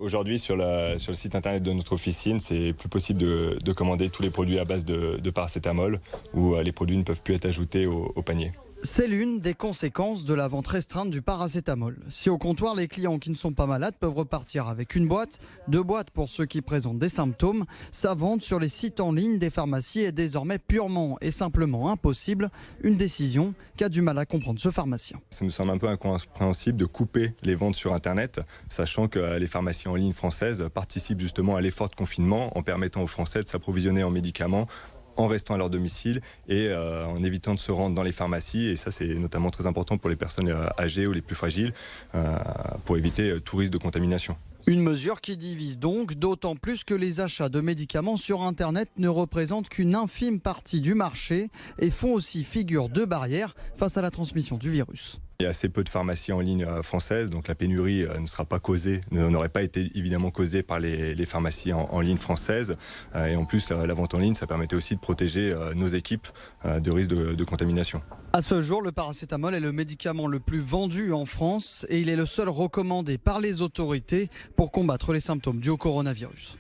Aujourd'hui, sur le site internet de notre officine, c'est plus possible de commander tous les produits à base de paracétamol, où les produits ne peuvent plus être ajoutés au panier. C'est l'une des conséquences de la vente restreinte du paracétamol. Si au comptoir, les clients qui ne sont pas malades peuvent repartir avec une boîte, 2 boîtes pour ceux qui présentent des symptômes, sa vente sur les sites en ligne des pharmacies est désormais purement et simplement impossible. Une décision qu'a du mal à comprendre ce pharmacien. Ça nous semble un peu incompréhensible de couper les ventes sur Internet, sachant que les pharmacies en ligne françaises participent justement à l'effort de confinement en permettant aux Français de s'approvisionner en médicaments en restant à leur domicile et en évitant de se rendre dans les pharmacies. Et ça, c'est notamment très important pour les personnes âgées ou les plus fragiles, pour éviter tout risque de contamination. Une mesure qui divise donc, d'autant plus que les achats de médicaments sur Internet ne représentent qu'une infime partie du marché et font aussi figure de barrière face à la transmission du virus. Il y a assez peu de pharmacies en ligne françaises, donc la pénurie n'aurait pas été évidemment causée par les pharmacies en ligne françaises. Et en plus, la vente en ligne, ça permettait aussi de protéger nos équipes de risque de contamination. À ce jour, le paracétamol est le médicament le plus vendu en France et il est le seul recommandé par les autorités pour combattre les symptômes dus au coronavirus.